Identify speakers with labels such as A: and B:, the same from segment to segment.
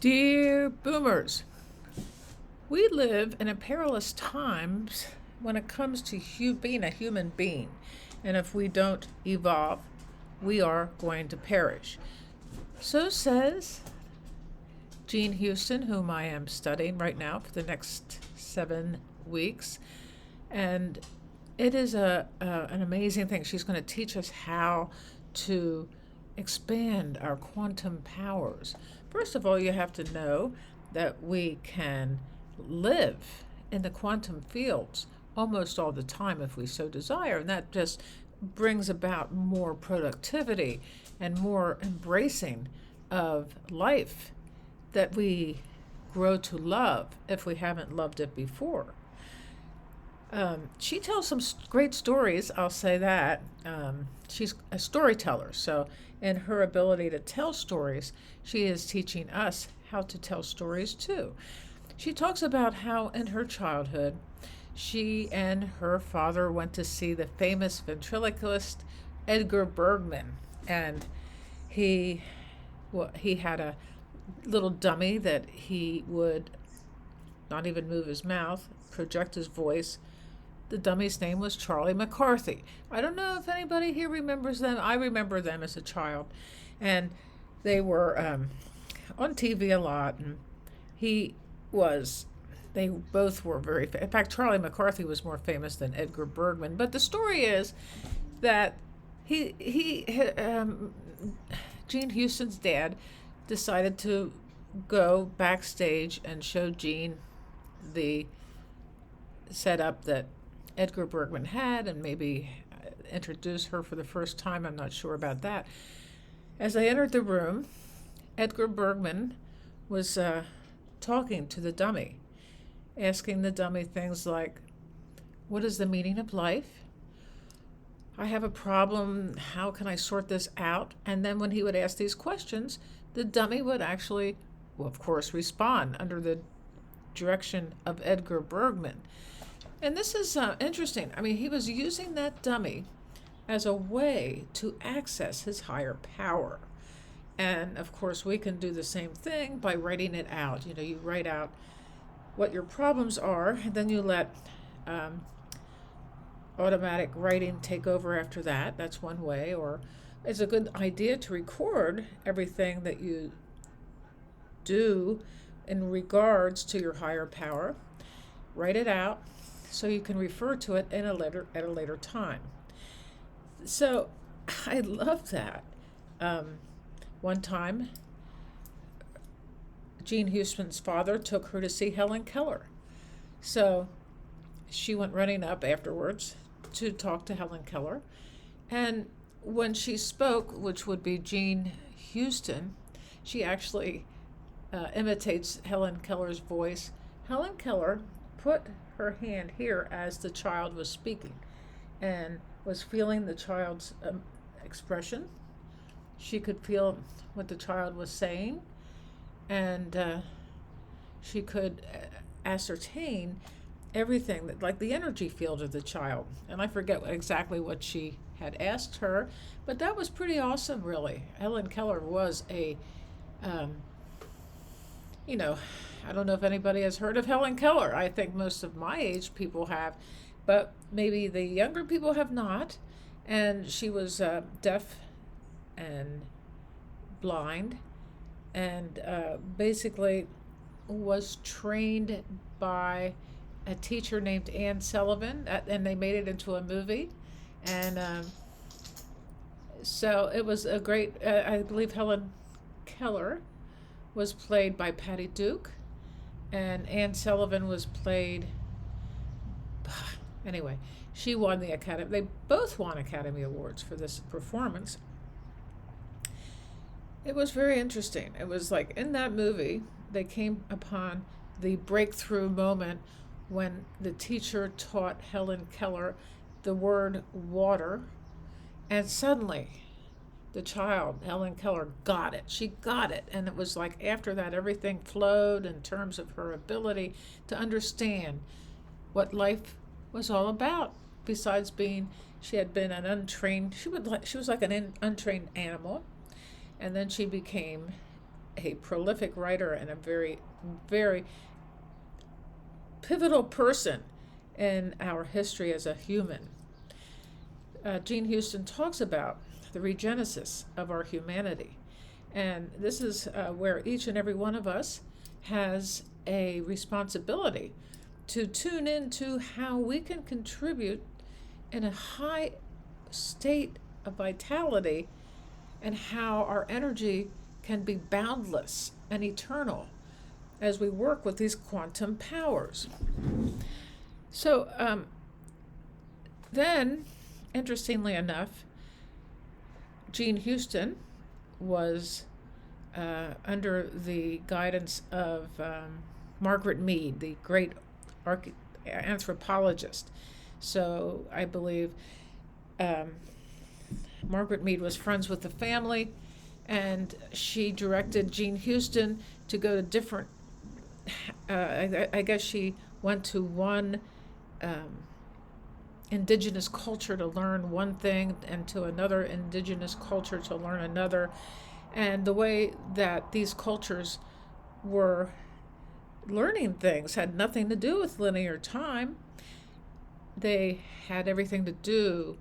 A: Dear boomers, we live in a perilous times when it comes to being a human being. And if we don't evolve, we are going to perish. So says Jean Houston, whom I am studying right now for the next 7 weeks. And it is an amazing thing. She's going to teach us how to expand our quantum powers. First of all, you have to know that we can live in the quantum fields almost all the time if we so desire, and that just brings about more productivity and more embracing of life that we grow to love if we haven't loved it before. She tells some great stories, I'll say that. She's a storyteller, so in her ability to tell stories, she is teaching us how to tell stories too. She talks about how in her childhood, she and her father went to see the famous ventriloquist Edgar Bergman, and he he had a little dummy that he would not even move his mouth, project his voice. The dummy's name was Charlie McCarthy. I don't know if anybody here remembers them. I remember them as a child. And they were on TV a lot. And he was, they both were very, in fact, Charlie McCarthy was more famous than Edgar Bergman. But the story is that Jean Houston's dad decided to go backstage and show Jean the setup that Edgar Bergman had and maybe introduce her for the first time. I'm not sure about that. As I entered the room, Edgar Bergman was talking to the dummy, asking the dummy things like, what is the meaning of life? I have a problem. How can I sort this out? And then when he would ask these questions, the dummy would actually, well, of course, respond under the direction of Edgar Bergman. And this is interesting. I mean, he was using that dummy as a way to access his higher power. And of course, we can do the same thing by writing it out. You know, you write out what your problems are, and then you let automatic writing take over after that. That's one way. Or it's a good idea to record everything that you do in regards to your higher power. Write it out so you can refer to it at a later time. So I love that. One time, Jean Houston's father took her to see Helen Keller. So she went running up afterwards to talk to Helen Keller. And when she spoke, which would be Jean Houston, she actually imitates Helen Keller's voice. Helen Keller put her hand here as the child was speaking and was feeling the child's expression. She could feel what the child was saying, and she could ascertain everything, that, like the energy field of the child. And I forget exactly what she had asked her, but that was pretty awesome, really. Helen Keller was a, I don't know if anybody has heard of Helen Keller. I think most of my age people have, but maybe the younger people have not. And she was deaf and blind, and basically was trained by a teacher named Anne Sullivan, and they made it into a movie. And so it was a great, I believe Helen Keller was played by Patty Duke, and Anne Sullivan was played, anyway, she won the Academy. They both won Academy Awards for this performance. It was very interesting. It was like in that movie, they came upon the breakthrough moment when the teacher taught Helen Keller the word water, and suddenly the child, Helen Keller, got it. She got it. And it was like after that, everything flowed in terms of her ability to understand what life was all about. Besides being, she had been an untrained, she was like an untrained animal. And then she became a prolific writer and a very, very pivotal person in our history as a human. Jean Houston talks about the regenesis of our humanity. And this is where each and every one of us has a responsibility to tune into how we can contribute in a high state of vitality, and how our energy can be boundless and eternal as we work with these quantum powers. So then, interestingly enough, Jean Houston was under the guidance of Margaret Mead, the great anthropologist. So I believe Margaret Mead was friends with the family, and she directed Jean Houston to go to different, I guess she went to one indigenous culture to learn one thing, and to another indigenous culture to learn another. And the way that these cultures were learning things had nothing to do with linear time. They had everything to do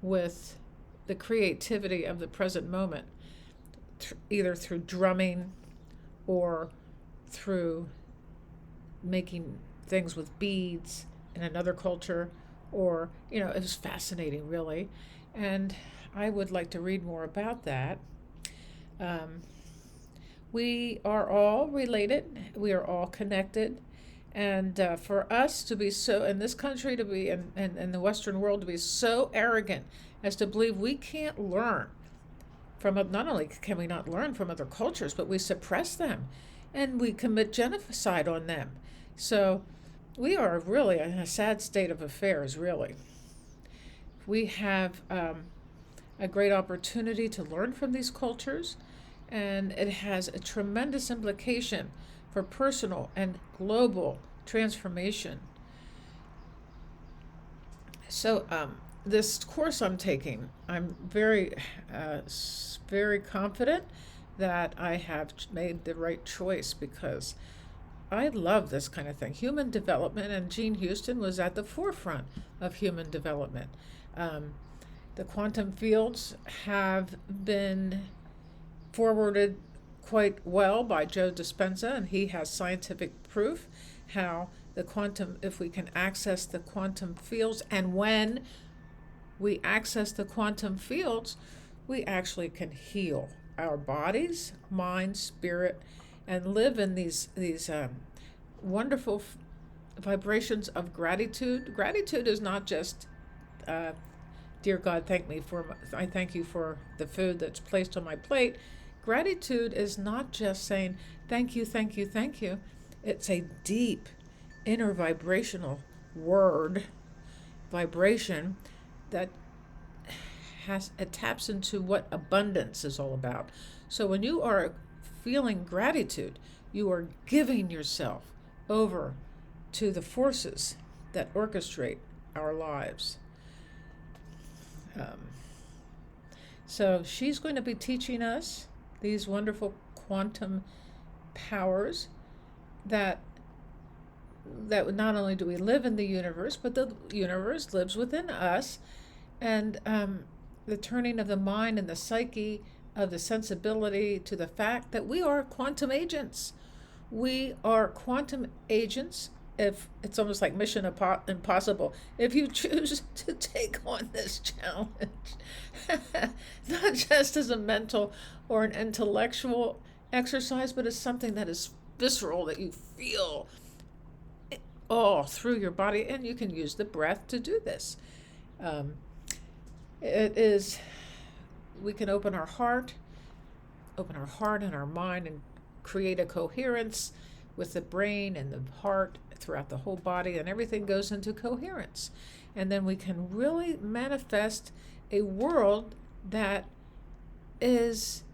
A: with the creativity of the present moment, either through drumming or through making things with beads in another culture, or, it was fascinating, really. And I would like to read more about that. We are all related, we are all connected. And for us to be so, in this country, to be in the Western world, to be so arrogant as to believe we can't learn from, not only can we not learn from other cultures, but we suppress them and we commit genocide on them. So we are really in a sad state of affairs, really. We have a great opportunity to learn from these cultures, and it has a tremendous implication for personal and global transformation. So this course I'm taking, I'm very, very confident that I have made the right choice, because I love this kind of thing, human development, and Jean Houston was at the forefront of human development. The quantum fields have been forwarded quite well by Joe Dispenza, and he has scientific proof how the quantum, if we can access the quantum fields, and when we access the quantum fields, we actually can heal our bodies, mind, spirit, and live in these wonderful vibrations of gratitude. Gratitude is not just, dear God, I thank you for the food that's placed on my plate. Gratitude is not just saying thank you, thank you, thank you. It's a deep inner vibrational vibration that it taps into what abundance is all about. So when you are feeling gratitude, you are giving yourself over to the forces that orchestrate our lives. So she's going to be teaching us these wonderful quantum powers that not only do we live in the universe, but the universe lives within us, and the turning of the mind and the psyche, of the sensibility to the fact that we are quantum agents. We are quantum agents. If it's almost like Mission Impossible, if you choose to take on this challenge, not just as a mental or an intellectual exercise, but as something that is visceral, that you feel all through your body, and you can use the breath to do this. We can open our heart and our mind, and create a coherence with the brain and the heart throughout the whole body, and everything goes into coherence. And then we can really manifest a world that is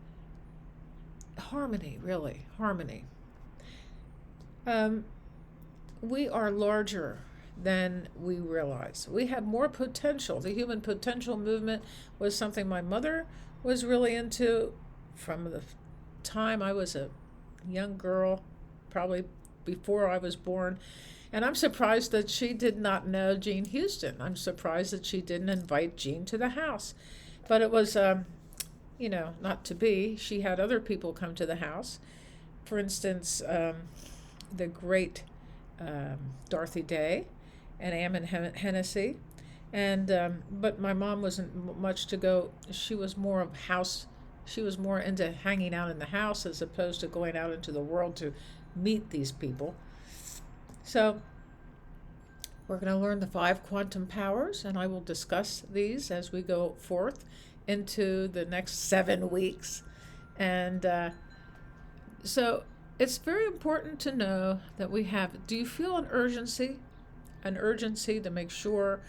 A: harmony, really, harmony. We are larger than we realize. We have more potential. The human potential movement was something my mother was really into from the time I was a young girl, probably before I was born. And I'm surprised that she did not know Jean Houston. I'm surprised that she didn't invite Jean to the house. But it was, not to be. She had other people come to the house. For instance, the great Dorothy Day and Ammon Hennessy. But my mom wasn't much to go. She was more of house. She was more into hanging out in the house as opposed to going out into the world to meet these people. So we're going to learn the 5 quantum powers, and I will discuss these as we go forth into the next 7 weeks. And so it's very important to know that we have, do you feel an urgency? An urgency to make sure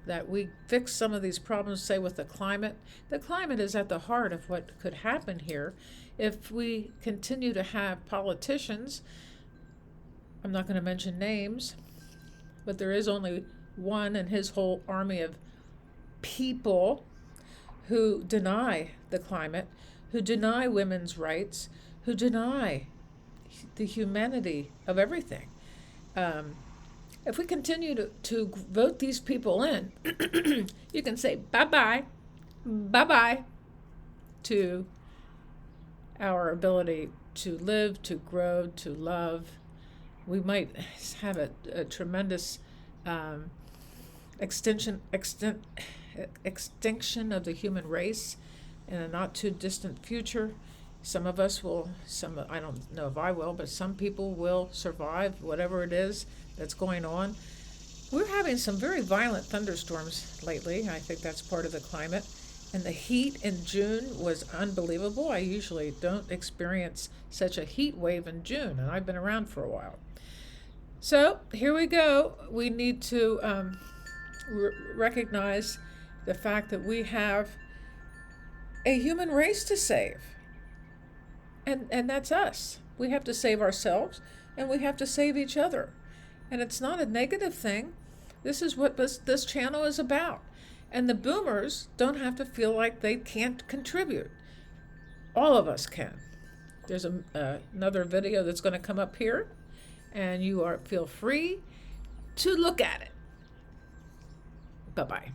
A: that we fix some of these problems, say with the climate. The climate is at the heart of what could happen here if we continue to have politicians. I'm not going to mention names, but there is only one and his whole army of people who deny the climate, who deny women's rights, who deny the humanity of everything. If we continue to vote these people in, you can say bye-bye to our ability to live, to grow, to love. We might have a tremendous extinction of the human race in a not too distant future. Some of us will, I don't know if I will, but some people will survive whatever it is that's going on. We're having some very violent thunderstorms lately. I think that's part of the climate. And the heat in June was unbelievable. I usually don't experience such a heat wave in June, and I've been around for a while. So here we go. We need to recognize the fact that we have a human race to save. And that's us. We have to save ourselves, and we have to save each other. And it's not a negative thing. This is what this channel is about. And the boomers don't have to feel like they can't contribute. All of us can. There's another video that's going to come up here, and you feel free to look at it. Bye-bye.